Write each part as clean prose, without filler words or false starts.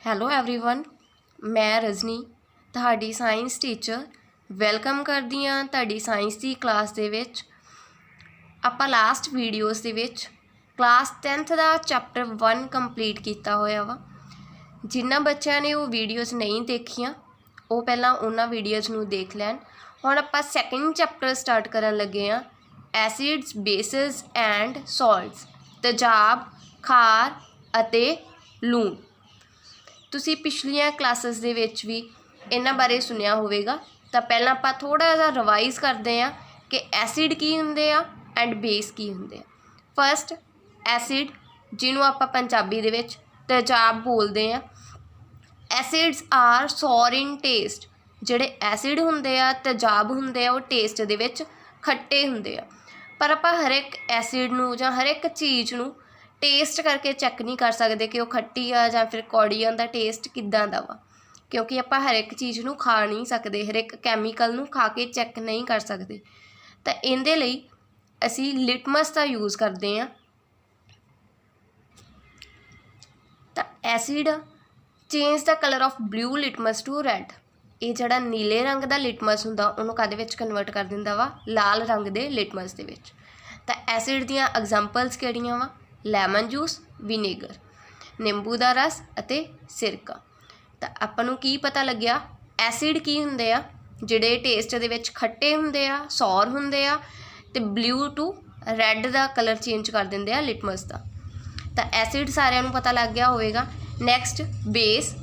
Hello everyone, मैं रजनी ਤੁਹਾਡੀ science teacher welcome ਕਰਦੀ ਹਾਂ ਤੁਹਾਡੀ ਸਾਇੰਸ ਦੀ ਕਲਾਸ ਦੇ ਵਿੱਚ। ਆਪਾਂ ਲਾਸਟ ਵੀਡੀਓਜ਼ ਦੇ ਵਿੱਚ ਕਲਾਸ 10th ਦਾ ਚੈਪਟਰ 1 ਕੰਪਲੀਟ ਕੀਤਾ ਹੋਇਆ ਵਾ। ਜਿਨ੍ਹਾਂ ਬੱਚਿਆਂ ਨੇ ਉਹ ਵੀਡੀਓਜ਼ ਨਹੀਂ ਦੇਖੀਆਂ ਉਹ ਪਹਿਲਾਂ ਉਹਨਾਂ ਵੀਡੀਓਜ਼ ਨੂੰ ਦੇਖ ਲੈਣ। ਹੁਣ ਆਪਾਂ ਸੈਕੰਡ ਚੈਪਟਰ ਸਟਾਰਟ ਕਰਨ ਲੱਗੇ ਹਾਂ, ਐਸਿਡਸ, ਬੇਸਿਸ ਐਂਡ ਸੌਲਟਸ, ਤੇਜ਼ਾਬ, ਖਾਰ ਅਤੇ ਲੂਣ। ਤੁਸੀਂ ਪਿਛਲੀਆਂ ਕਲਾਸਿਸ ਦੇ ਵਿੱਚ ਵੀ ਇਹਨਾਂ ਬਾਰੇ ਸੁਣਿਆ ਹੋਵੇਗਾ। ਤਾਂ ਪਹਿਲਾਂ ਆਪਾਂ ਥੋੜ੍ਹਾ ਜਿਹਾ ਰਿਵਾਈਜ਼ ਕਰਦੇ ਹਾਂ ਕਿ ਐਸਿਡ ਕੀ ਹੁੰਦੇ ਆ ਐਂਡ ਬੇਸ ਕੀ ਹੁੰਦੇ ਆ। ਫਸਟ, ਐਸਿਡ, ਜਿਹਨੂੰ ਆਪਾਂ ਪੰਜਾਬੀ ਦੇ ਵਿੱਚ ਤੇਜ਼ਾਬ ਬੋਲਦੇ ਹਾਂ। ਐਸਿਡਸ ਆਰ ਸੌਰ ਇਨ ਟੇਸਟ। ਜਿਹੜੇ ਐਸਿਡ ਹੁੰਦੇ ਆ, ਤੇਜ਼ਾਬ ਹੁੰਦੇ ਆ, ਉਹ ਟੇਸਟ ਦੇ ਵਿੱਚ ਖੱਟੇ ਹੁੰਦੇ ਆ। ਪਰ ਆਪਾਂ ਹਰ ਇੱਕ ਐਸਿਡ ਨੂੰ ਜਾਂ ਹਰ ਇੱਕ ਚੀਜ਼ ਨੂੰ ਟੇਸਟ ਕਰਕੇ ਚੈੱਕ ਨਹੀਂ ਕਰ ਸਕਦੇ ਕਿ ਉਹ ਖੱਟੀ ਆ ਜਾਂ ਫਿਰ ਕੌੜੀ ਆ, ਦਾ ਟੇਸਟ ਕਿੱਦਾਂ ਦਾ ਵਾ, ਕਿਉਂਕਿ ਆਪਾਂ ਹਰ ਇੱਕ ਚੀਜ਼ ਨੂੰ ਖਾ ਨਹੀਂ ਸਕਦੇ, ਹਰ ਇੱਕ ਕੈਮੀਕਲ ਨੂੰ ਖਾ ਕੇ ਚੈੱਕ ਨਹੀਂ ਕਰ ਸਕਦੇ। ਤਾਂ ਇਹਦੇ ਲਈ ਅਸੀਂ ਲਿਟਮਸ ਦਾ ਯੂਜ਼ ਕਰਦੇ ਹਾਂ। ਤਾਂ ਐਸਿਡ ਚੇਂਜ ਦਾ colour of blue litmus to red. ਇਹ ਜਿਹੜਾ ਨੀਲੇ ਰੰਗ ਦਾ ਲਿਟਮਸ ਹੁੰਦਾ ਉਹਨੂੰ ਕਾਹਦੇ ਵਿੱਚ ਕਨਵਰਟ ਕਰ ਦਿੰਦਾ ਵਾ, ਲਾਲ ਰੰਗ ਦੇ ਲਿਟਮਸ ਦੇ ਵਿੱਚ। ਤਾਂ ਐਸਿਡ ਦੀਆਂ ਐਗਜ਼ਾਮਪਲਸ ਕਿਹੜੀਆਂ ਵਾ? ਲੈਮਨ ਜੂਸ, ਵਿਨੇਗਰ, ਨਿੰਬੂ ਦਾ ਰਸ ਅਤੇ ਸਿਰਕਾ। ਤਾਂ ਆਪਾਂ ਨੂੰ ਕੀ ਪਤਾ ਲੱਗਿਆ? ਐਸਿਡ ਕੀ ਹੁੰਦੇ ਆ? ਜਿਹੜੇ ਟੇਸਟ ਦੇ ਵਿੱਚ ਖੱਟੇ ਹੁੰਦੇ ਆ, ਸੌਰ ਹੁੰਦੇ ਆ, ਅਤੇ ਬਲੂ ਟੂ ਰੈੱਡ ਦਾ ਕਲਰ ਚੇਂਜ ਕਰ ਦਿੰਦੇ ਆ ਲਿਟਮਸ ਦਾ। ਤਾਂ ਐਸਿਡ ਸਾਰਿਆਂ ਨੂੰ ਪਤਾ ਲੱਗ ਗਿਆ ਹੋਵੇਗਾ। Next, base.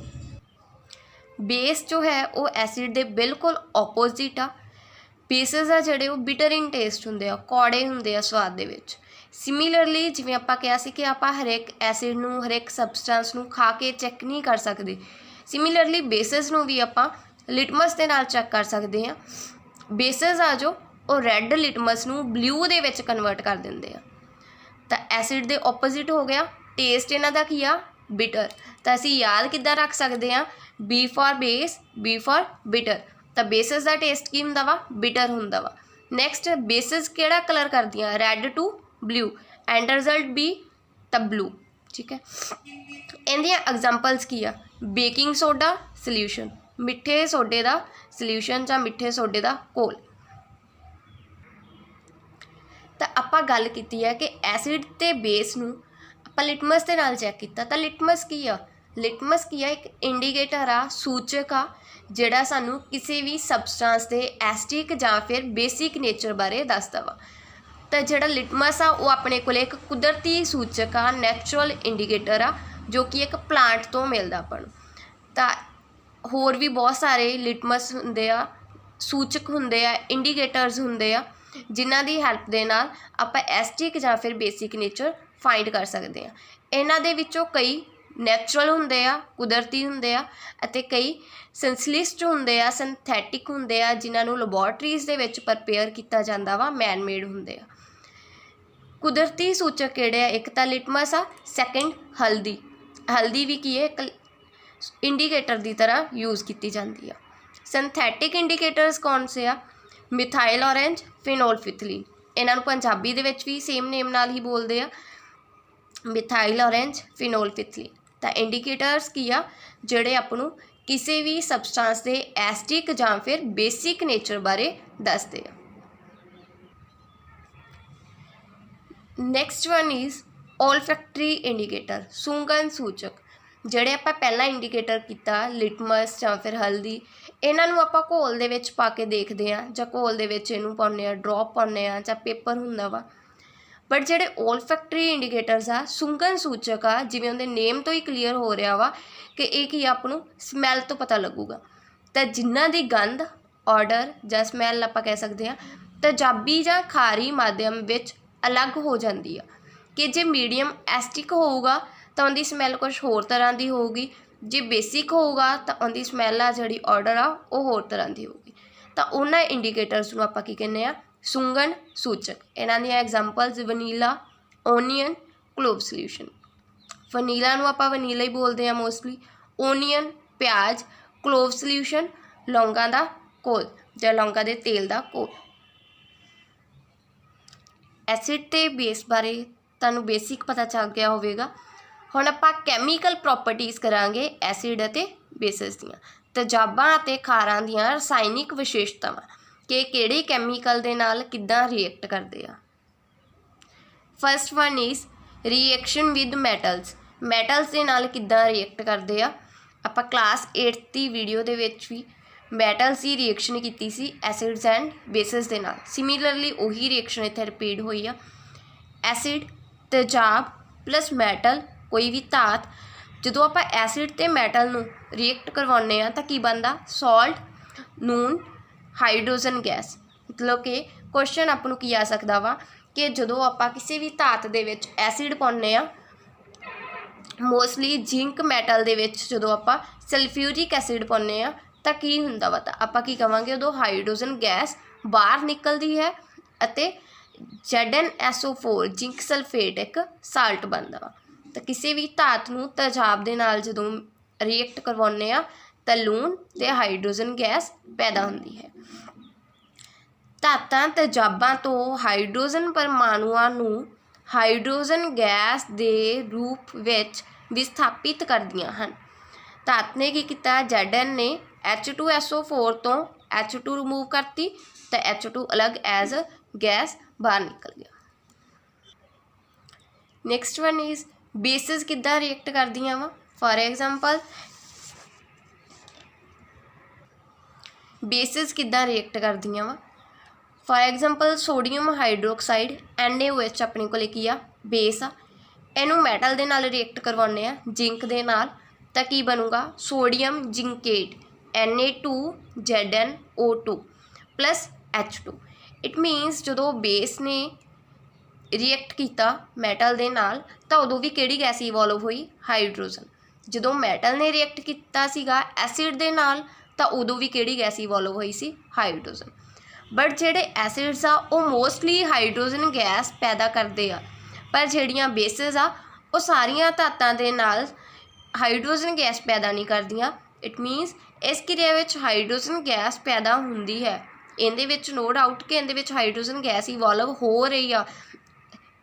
ਬੇਸ ਜੋ ਹੈ ਉਹ ਐਸਿਡ ਦੇ ਬਿਲਕੁਲ ਓਪੋਜ਼ਿਟ ਆ। ਬੇਸਿਸ ਆ ਜਿਹੜੇ ਉਹ ਬਿਟਰ ਇਨ ਟੇਸਟ ਹੁੰਦੇ ਆ, ਕੌੜੇ ਹੁੰਦੇ ਆ ਸਵਾਦ ਦੇ ਵਿੱਚ। ਸਿਮੀਲਰਲੀ ਜਿਵੇਂ ਆਪਾਂ ਕਿਹਾ ਸੀ ਕਿ ਆਪਾਂ ਹਰੇਕ ਐਸਿਡ ਨੂੰ, ਹਰੇਕ ਸਬਸਟੈਂਸ ਨੂੰ ਖਾ ਕੇ ਚੈੱਕ ਨਹੀਂ ਕਰ ਸਕਦੇ, ਸਿਮੀਲਰਲੀ ਬੇਸਿਸ ਨੂੰ ਵੀ ਆਪਾਂ ਲਿਟਮਸ ਦੇ ਨਾਲ ਚੈੱਕ ਕਰ ਸਕਦੇ ਹਾਂ। ਬੇਸਿਸ ਆ ਜੋ ਉਹ ਰੈੱਡ ਲਿਟਮਸ ਨੂੰ ਬਲੂ ਦੇ ਵਿੱਚ ਕਨਵਰਟ ਕਰ ਦਿੰਦੇ ਆ। ਤਾਂ ਐਸਿਡ ਦੇ ਓਪੋਜ਼ਿਟ ਹੋ ਗਿਆ। ਟੇਸਟ ਇਹਨਾਂ ਦਾ ਕੀ ਆ? ਬਿਟਰ। ਤਾਂ ਅਸੀਂ ਯਾਦ ਕਿੱਦਾਂ ਰੱਖ ਸਕਦੇ ਹਾਂ? B for base, B for bitter. ਤਾਂ ਬੇਸਿਸ ਦਾ ਟੇਸਟ ਕੀ ਹੁੰਦਾ ਵਾ? ਬਿਟਰ ਹੁੰਦਾ ਵਾ। ਨੈਕਸਟ, ਬੇਸਿਸ ਕਿਹੜਾ ਕਲਰ ਕਰਦੀਆਂ? Red to blue, and result be ਤਾਂ ਬਲੂ। ਠੀਕ ਹੈ। ਇਹਦੀਆਂ ਐਗਜ਼ਾਮਪਲਸ ਕੀ ਆ? ਬੇਕਿੰਗ ਸੋਡਾ ਸਲਿਊਸ਼ਨ, ਮਿੱਠੇ ਸੋਡੇ ਦਾ ਸਲਿਊਸ਼ਨ ਜਾਂ ਮਿੱਠੇ ਸੋਡੇ ਦਾ ਘੋਲ। ਤਾਂ ਆਪਾਂ ਗੱਲ ਕੀਤੀ ਹੈ ਕਿ ਐਸਿਡ ਅਤੇ ਬੇਸ ਨੂੰ ਆਪਾਂ ਲਿਟਮਸ ਦੇ ਨਾਲ ਚੈੱਕ ਕੀਤਾ। ਤਾਂ ਲਿਟਮਸ ਕੀ ਆ? ਲਿਟਮਸ ਕੀ ਆ? ਇੱਕ ਇੰਡੀਕੇਟਰ ਆ, ਸੂਚਕ ਆ, ਜਿਹੜਾ ਸਾਨੂੰ ਕਿਸੇ ਵੀ ਸਬਸਟੈਂਸ ਦੇ ਐਸਟਿਕ ਜਾਂ ਫਿਰ ਬੇਸਿਕ ਨੇਚਰ ਬਾਰੇ ਦੱਸਦਾ ਵਾ। ਤਾਂ ਜਿਹੜਾ ਲਿਟਮਸ ਆ ਉਹ ਆਪਣੇ ਕੋਲ ਇੱਕ ਕੁਦਰਤੀ ਸੂਚਕ ਆ, ਨੈਚੁਰਲ ਇੰਡੀਕੇਟਰ ਆ, ਜੋ ਕਿ ਇੱਕ ਪਲਾਂਟ ਤੋਂ ਮਿਲਦਾ ਆਪਾਂ ਨੂੰ। ਤਾਂ ਹੋਰ ਵੀ ਬਹੁਤ ਸਾਰੇ ਲਿਟਮਸ ਹੁੰਦੇ ਆ, ਸੂਚਕ ਹੁੰਦੇ ਆ, ਇੰਡੀਕੇਟਰਸ ਹੁੰਦੇ ਆ, ਜਿਨ੍ਹਾਂ ਦੀ ਹੈਲਪ ਦੇ ਨਾਲ ਆਪਾਂ ਐਸਟਿਕ ਜਾਂ ਫਿਰ ਬੇਸਿਕ ਨੇਚਰ ਫਾਈਂਡ ਕਰ ਸਕਦੇ ਹਾਂ। ਇਹਨਾਂ ਦੇ ਵਿੱਚੋਂ ਕਈ ਨੈਚੁਰਲ ਹੁੰਦੇ ਆ, ਕੁਦਰਤੀ ਹੁੰਦੇ ਆ, ਅਤੇ ਕਈ ਸਿੰਥਲਿਸਟ ਹੁੰਦੇ ਆ, ਸਿੰਥੈਟਿਕ ਹੁੰਦੇ ਆ, ਜਿਨ੍ਹਾਂ ਨੂੰ ਲੈਬੋਰਟਰੀਜ਼ ਦੇ ਵਿੱਚ ਪ੍ਰਪੇਅਰ ਕੀਤਾ ਜਾਂਦਾ ਵਾ, ਮੈਨ ਮੇਡ ਹੁੰਦੇ ਆ। ਕੁਦਰਤੀ ਸੂਚਕ ਕਿਹੜੇ ਆ? ਇੱਕ ਤਾਂ ਲਿਟਮਸ ਆ, ਸੈਕਿੰਡ ਹਲਦੀ। ਹਲਦੀ ਵੀ ਕੀ ਹੈ? ਇੱਕ ਇੰਡੀਕੇਟਰ ਦੀ ਤਰ੍ਹਾਂ ਯੂਜ਼ ਕੀਤੀ ਜਾਂਦੀ ਆ। ਸਿੰਥੈਟਿਕ ਇੰਡੀਕੇਟਰਸ ਕੌਣ ਸੇ ਆ? Methyl orange, phenolphthalein. ਇਹਨਾਂ ਨੂੰ ਪੰਜਾਬੀ ਦੇ ਵਿੱਚ ਵੀ ਸੇਮ ਨੇਮ ਨਾਲ ਹੀ ਬੋਲਦੇ ਆ, ਮਿਥਾਈਲ ਔਰੇਂਜ, ਫਿਨੋਲਫਿਥਲੀਨ। ਤਾਂ ਇੰਡੀਕੇਟਰਸ ਕੀ ਆ? ਜਿਹੜੇ ਆਪਾਂ ਨੂੰ ਕਿਸੇ ਵੀ ਸਬਸਟੈਂਸ ਦੇ ਐਸਟਿਕ ਜਾਂ ਫਿਰ ਬੇਸਿਕ ਨੇਚਰ ਬਾਰੇ ਦੱਸਦੇ ਆ। ਨੈਕਸਟ ਵਨ ਇਜ਼ ਓਲਫੈਕਟਰੀ ਇੰਡੀਕੇਟਰ, ਸੁੰਘਣ ਸੂਚਕ। ਜਿਹੜੇ ਆਪਾਂ ਪਹਿਲਾਂ ਇੰਡੀਕੇਟਰ ਕੀਤਾ, ਲਿਟਮਸ ਜਾਂ ਫਿਰ ਹਲਦੀ, ਇਹਨਾਂ ਨੂੰ ਆਪਾਂ ਘੋਲ ਦੇ ਵਿੱਚ ਪਾ ਕੇ ਦੇਖਦੇ ਹਾਂ, ਜਾਂ ਘੋਲ ਦੇ ਵਿੱਚ ਇਹਨੂੰ ਪਾਉਂਦੇ ਹਾਂ, ਡਰੋਪ ਪਾਉਂਦੇ ਹਾਂ, ਜਾਂ ਪੇਪਰ ਹੁੰਦਾ ਵਾ। ਬਟ ਜਿਹੜੇ ਓਲਫੈਕਟਰੀ ਇੰਡੀਕੇਟਰਸ ਆ, ਸੁੰਘਣ ਸੂਚਕ ਆ, ਜਿਵੇਂ ਉਹਦੇ ਨੇਮ ਤੋਂ ਹੀ ਕਲੀਅਰ ਹੋ ਰਿਹਾ ਵਾ ਕਿ ਇਹ ਕੀ ਆਪਾਂ ਨੂੰ ਸਮੈਲ ਤੋਂ ਪਤਾ ਲੱਗੂਗਾ। ਤਾਂ ਜਿਨ੍ਹਾਂ ਦੀ ਗੰਧ, ਆਰਡਰ ਜਾਂ ਸਮੈਲ ਆਪਾਂ ਕਹਿ ਸਕਦੇ ਹਾਂ ਤੇਜ਼ਾਬੀ ਜਾਂ ਖਾਰੀ ਮਾਧਿਅਮ ਵਿੱਚ ਅਲੱਗ ਹੋ ਜਾਂਦੀ ਆ। ਕਿ ਜੇ ਮੀਡੀਅਮ ਐਸਟਿਕ ਹੋਊਗਾ ਤਾਂ ਉਹਦੀ ਸਮੈਲ ਕੁਛ ਹੋਰ ਤਰ੍ਹਾਂ ਦੀ ਹੋਊਗੀ, ਜੇ ਬੇਸਿਕ ਹੋਊਗਾ ਤਾਂ ਉਹਦੀ ਸਮੈਲ ਆ ਜਿਹੜੀ ਆਰਡਰ ਆ ਉਹ ਹੋਰ ਤਰ੍ਹਾਂ ਦੀ ਹੋਊਗੀ। ਤਾਂ ਉਹਨਾਂ ਇੰਡੀਕੇਟਰਸ ਨੂੰ ਆਪਾਂ ਕੀ ਕਹਿੰਦੇ ਆ? ਸੁੰਘਣ ਸੂਚਕ। ਇਹਨਾਂ ਦੀਆਂ examples vanilla, onion, clove solution. Vanilla ਨੂੰ ਆਪਾਂ ਵਨੀਲਾ ਹੀ ਬੋਲਦੇ ਹਾਂ ਮੋਸਟਲੀ। ਓਨੀਅਨ, ਪਿਆਜ਼। ਕਲੋਵ ਸਲਿਊਸ਼ਨ, ਲੌਂਗਾਂ ਦਾ ਘੋਲ ਜਾਂ ਲੌਂਗਾਂ ਦੇ ਤੇਲ ਦਾ ਘੋਲ। ਐਸਿਡ ਅਤੇ ਬੇਸ ਬਾਰੇ ਤੁਹਾਨੂੰ ਬੇਸਿਕ ਪਤਾ ਚੱਲ ਗਿਆ ਹੋਵੇਗਾ। हुण आपां कैमीकल प्रॉपर्टीज़ करांगे एसिड अते बेसिस दीआं। तेजाबां अते खारां दीआं रसायनिक विशेषतावां कि किहड़े कैमीकल दे नाल किद्दां रिएक्ट करदे आ। First one is reaction with metals दे नाल किद्दां रिएक्ट करदे आ। आपां क्लास 8th दी वीडियो दे विच भी मैटल्स की रिएक्शन की सी एसिड्स एंड बेसिस दे नाल। सिमिलरली उही रिएक्शन इत्थे रिपीट हुई आ। एसिड तेजाब प्लस मैटल कोई भी धात जदों आपां एसिड ते मैटल नूं रिएक्ट करवाउने आ तां की बनदा सॉल्ट नून हाइड्रोजन गैस। मतलब कि क्वेश्चन आपां नूं की आ सकदा वा कि जदों आपां किसी भी धात दे विच एसिड पाउने आ मोस्टली जिंक मैटल दे विच जदों आपां सल्फ्यूरिक एसिड पाउने आ तां की हुंदा वा तां आपां की कहांगे उदों हाइड्रोजन गैस बाहर निकलदी है अते ZnSO4 जिंक सल्फेट एक साल्ट बनदा वा। तो किसी भी धात नूं तेजाब दे नाल जदों रिएक्ट करवाउने आ तां लूण ते हाइड्रोजन गैस पैदा हुंदी है। धातां तेजाबां तो हाइड्रोजन परमाणुआं नूं हाइड्रोजन गैस दे रूप विच विस्थापित करदियां हन। धात ने की कीता Zn ने H2SO4 तो H2 रिमूव करती तो H2 अलग एज गैस बाहर निकल गया। नैक्सट वन इज़ बेसिस किद्दां रिएक्ट करदियां वा। फॉर एग्जांपल बेसिस किद्दां रिएक्ट करदियां वा। For example sodium hydroxide NaOH अपने कोल की आ बेस आ। इनू मैटल दे नाल रिएक्ट करवाउने आ जिंक दे नाल तां की बनूगा sodium zincate Na2ZnO2 plus H2। It means जदों बेस ने रिएक्ट किया मैटल दे नाल तां उदों भी किहड़ी गैस इवॉल्व हुई हाइड्रोजन। जदों मैटल ने रिएक्ट किया सीगा एसिड दे नाल तां उदों भी किहड़ी गैस इवॉल्व हुई सी हाइड्रोजन। बट जिहड़े एसिड्स आ वो मोस्टली हाइड्रोजन गैस पैदा करते आ पर जिहड़ियां बेसिस आ वो सारियां धातां दे नाल हाइड्रोजन गैस पैदा नहीं करदियां। इट मीनस इस क्रिया विच हाइड्रोजन गैस पैदा हुंदी है। इहदे विच नो डाउट कि इहदे विच हाइड्रोजन गैस इवॉल्व हो रही आ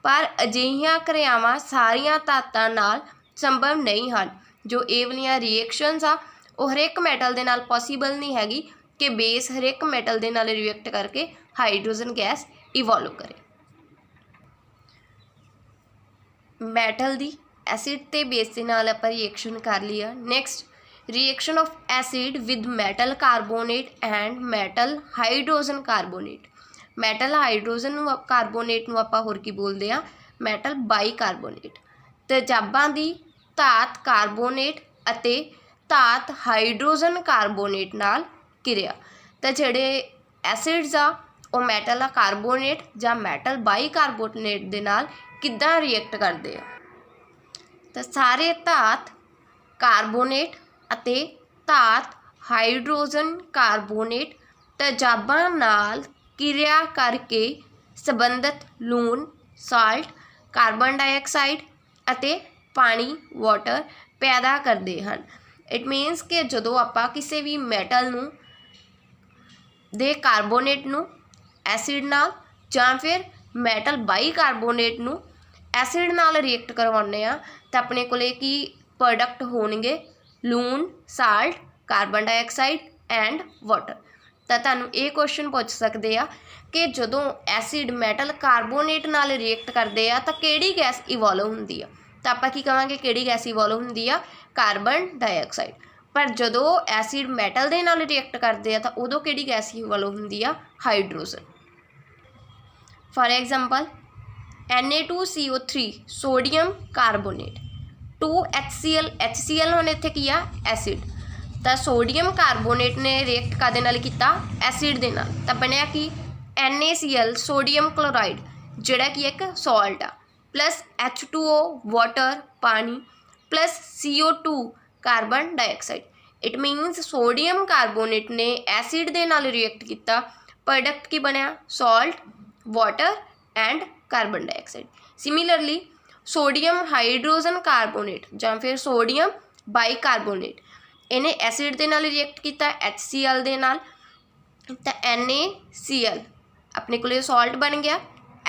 पर अजिहियां क्रियावां सारियां धातां नाल संभव नहीं हैं। जो ये वालियां रिएक्शनस आ वो हरेक मैटल दे नाल पॉसीबल नहीं हैगी कि बेस हरेक मैटल दे नाल रिएक्ट करके हाइड्रोजन गैस इवॉल्व करे। मैटल दी एसिड ते बेस दे नाल आपां रिएक्शन कर लिया। Next reaction of acid with metal carbonate and metal hydrogen carbonate. Metal hydrogen carbonate नूं आपां होर की बोलदे आ मैटल बाईकार्बोनेट। तेजाबां दी धात कार्बोनेट अते धात हाइड्रोजन कार्बोनेट नाल किरिया तो जिहड़े एसिड्स आ वो मैटल कार्बोनेट जां मैटल बाईकार्बोनेट दे नाल किद्दां रिएक्ट करदे आ। तो सारे धात कार्बोनेट अते धात हाइड्रोजन कार्बोनेट तेजाबां नाल किरिया करके संबंधित लूण साल्ट कार्बन डाइऑक्साइड अते पानी वाटर पैदा करते हैं। इट मीनस कि जदों आपां किसी भी मैटल नूं दे कार्बोनेट नूं एसिड नाल जां फिर मैटल बाईकार्बोनेट नूं एसिड नाल रिएक्ट करवाउने आ तां अपने कोले की प्रोडक्ट होणगे लूण salt carbon dioxide and water. तो तुहानूं ये क्वेश्चन पूछ सकते आ कि जदों एसिड मैटल कार्बोनेट नाल रिएक्ट करते आ तां किहड़ी गैस इवॉल्व हुंदी आ। तो आपां की कहांगे किहड़ी गैस इवॉल्व हुंदी आ कार्बन डाइऑक्साइड। पर जदों एसिड मैटल दे नाल रिएक्ट करते आ तां उदों किहड़ी गैस इवॉल्व हुंदी आ hydrogen. For example Na2CO3 sodium carbonate 2HCl हुण इत्थे की आ एसिड। तो सोडियम कार्बोनेट ने रिएक्ट कादे नाल कीता एसिड दे नाल तां बनिया कि NaCl सोडियम क्लोराइड जिहड़ा कि एक सॉल्ट आ प्लस H2O वाटर पानी plus CO2 carbon dioxide. It मीनस sodium carbonate ने एसिड दे नाल रिएक्ट किया प्रोडक्ट की बनया salt water and carbon dioxide. Similarly sodium hydrogen carbonate जां फिर सोडियम बाईकार्बोनेट इन्हें एसिड दे नाल रिएक्ट किया HCl दे नाल तो NaCl अपने को सॉल्ट बन गया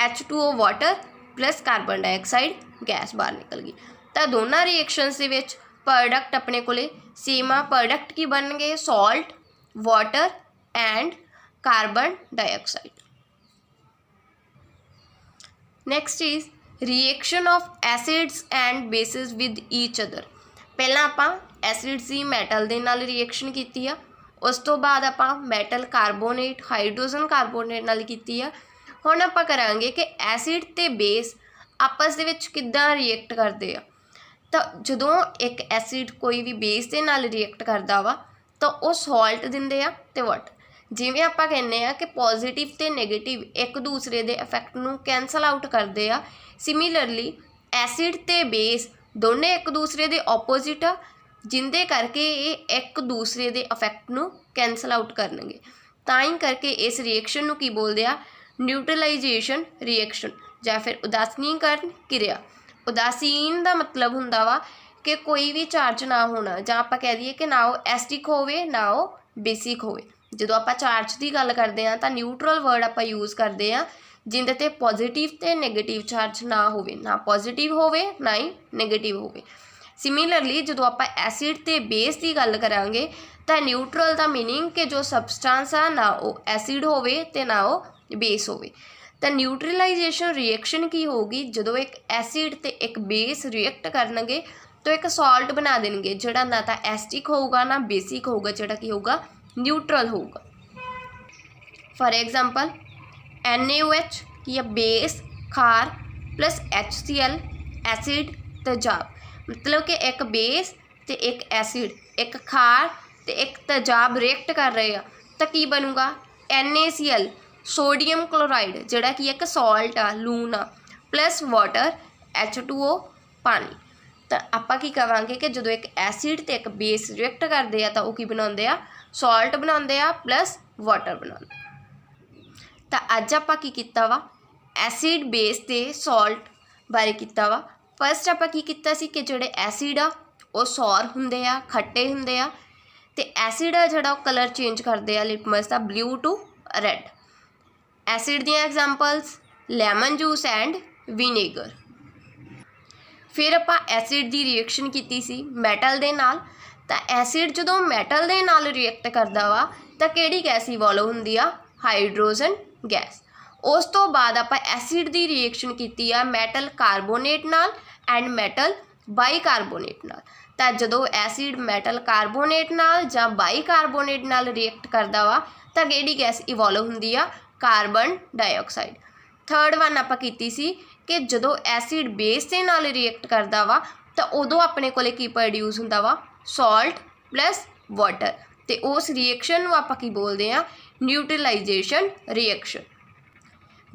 H2O water plus carbon dioxide gas बाहर निकल गई। ਤਾਂ ਦੋਨਾਂ ਰਿਐਕਸ਼ਨਸ ਦੇ ਵਿੱਚ प्रोडक्ट अपने कोले सेम आ। प्रोडक्ट की बन गए salt, water and carbon dioxide. Next is reaction of acids and bases with each other. पहला आपां एसिड्स की मैटल दे नाल रिएक्शन कीती आ, उस तो बाद आपां मैटल कार्बोनेट हाइड्रोजन कार्बोनेट नाल कीती आ। हुण आपां करांगे कि एसिड ते बेस आपस दे विच किद्दां रिएक्ट करदे आ। तो जदों एक एसिड कोई भी बेस के नाल रिएक्ट करता वा तो वह सॉल्ट दिंदे आ ते वाटर। जिवें आपां कहने आ कि पॉजिटिव ते नैगेटिव एक दूसरे के इफैक्ट नूं कैंसल आउट करते आ, सिमिलरली एसिड ते बेस दोने एक दूसरे के ओपोजिट आ, जिंदे करके ये एक दूसरे के इफैक्ट नूं कैंसल आउट करनगे। तां ही करके इस रिएक्शन नूं की बोलदे आ, न्यूट्रलाइजेशन रिएक्शन या फिर उदासीनीकरण क्रिया। उदासीन का मतलब हुंदा वा कि कोई भी चार्ज ना होना, जां आपां कह दईए कि ना वो एसिडिक होवे ना वो बेसिक होवे। जदों आपां चार्ज की गल करते हैं तो न्यूट्रल वर्ड आपां यूज़ करते हैं जिंदे ते पॉजिटिव ते नैगेटिव चार्ज ना होवे, ना पॉजिटिव होवे ना ही नैगेटिव होवे। सिमिलरली जदों आपां एसिड ते बेस की गल करांगे तो न्यूट्रल का मीनिंग कि जो सबसटेंस आ ना वो एसिड होवे ते ना वो बेस होवे। तो न्यूट्रलाइजेशन रिएक्शन की होगी जो एक एसिड ते एक बेस रिएक्ट करनगे तो एक सॉल्ट बना देंगे जोड़ा ना तो एसिडिक होगा ना बेसिक होगा, जोड़ा की होगा न्यूट्रल होगा। फॉर एग्जांपल NaOH या बेस खार प्लस HCl एसिड तेजाब। मतलब कि एक बेस ते एक एसिड एक खार ते एक तेजाब रिएक्ट कर रहे हैं तो की बनूगा NaCl सोडियम क्लोराइड जोड़ा कि एक सॉल्ट आ लून आ प्लस वाटर H2O पानी। तो आपां की कहांगे कि जो एक एसिड ते एक बेस रिएक्ट करते हैं तो वो की बनाते आ सॉल्ट बनाते आ प्लस वाटर बनाते। तो अज आपां की कीता वा एसिड बेस ते सॉल्ट बारे कीता वा। फस्ट आपां की कीता सी कि जोड़े एसिड आ वो सौर हुंदे आ खट्टे हुंदे आ ते एसिड आ जोड़ा कलर चेंज करते आ लिटमस का ब्लू टू रैड। एसिड दी examples lemon juice and vinegar. फिर आपां एसिड दी रिएक्शन कीती सी मैटल दे नाल। तो एसिड जदों मैटल दे नाल रिएक्ट करदा वा तो किहड़ी गैस इवॉल्व हुंदी आ हाइड्रोजन गैस। उस तो बाद आपां एसिड दी रिएक्शन कीती आ मैटल कार्बोनेट नाल एंड मैटल बाईकार्बोनेट नाल। तो जदों एसिड मैटल कार्बोनेट नाल जां बाईकार्बोनेट नाल रिएक्ट करदा वा तो किहड़ी गैस इवॉल्व हुंदी आ कार्बन डाइऑक्साइड। थर्ड वन आपां कीती सी कि जदों एसिड बेस के नाल रिएक्ट करता वा तो उदों अपने कोले की प्रोड्यूस हुंदा वा सॉल्ट प्लस वाटर। तो उस रिएक्शन नूं आपां की बोलते हैं न्यूट्रलाइजेशन रिएक्शन।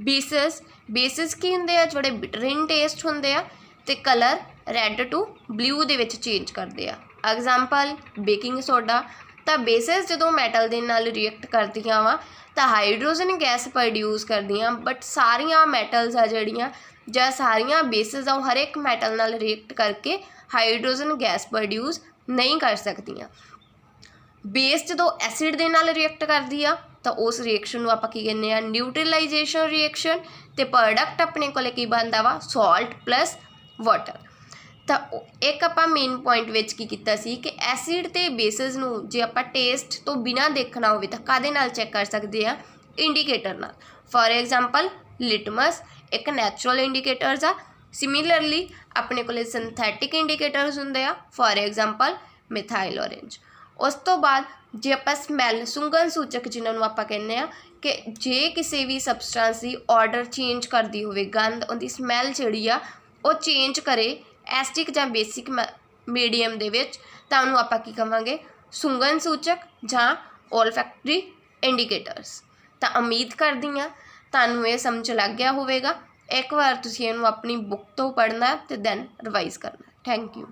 बेसिस की हुंदे आ जोड़े बिटर इन टेस्ट हुंदे आ ते कलर रैड टू ब्लू दे विच चेंज करते आ। Example baking soda. तो बेसिस जदों मैटल दे नाल रिएक्ट करदियां वा तो हाइड्रोजन गैस प्रोड्यूस करदियां, बट सारियां मैटल्स आ जड़ियां जां सारियां बेसिस आ हर एक मैटल नाल रिएक्ट करके हाइड्रोजन गैस प्रोड्यूस नहीं कर सकदियां। बेस जदों एसिड दे नाल रिएक्ट करदी आ तो उस रिएक्शन नूं आपां की कहने आ न्यूट्रलाइजेशन रिएक्शन ते प्रोडक्ट अपने कोले की बनदा वा सॉल्ट प्लस वाटर। तो एक आपां मेन पॉइंट विच की कीता सी कि एसिड ते बेसिस नूं जे आपां टेस्ट तो बिना देखना होवे तां काहदे नाल चैक कर सकदे आ इंडिकेटर नाल। फॉर एग्जांपल लिटमस एक नैचुरल इंडिकेटर्स आ। सिमिलरली अपने कोले सिंथैटिक इंडिकेटर्स हुंदे आ, फॉर एग्जांपल मिथाइल ऑरेंज। उस तो बाद जे आपां स्मैल सुंघन सूचक जिन्हां नूं आपां कहने आ कि जे किसी भी सबसटेंस की ऑर्डर चेंज करती होवे गंध उहदी स्मैल जिहड़ी आ वो चेंज करे एसिडिक जां बेसिक मीडियम दे विच तां उहनूं आपां की कहांगे सुंघन सूचक जां ओलफैक्टरी इंडिकेटर्स। तां उम्मीद करदी हां तुहानूं ये समझ लग गया होवेगा। एक बार तुसीं इहनूं अपनी बुक तो पढ़ना ते दैन रिवाइज करना। Thank you.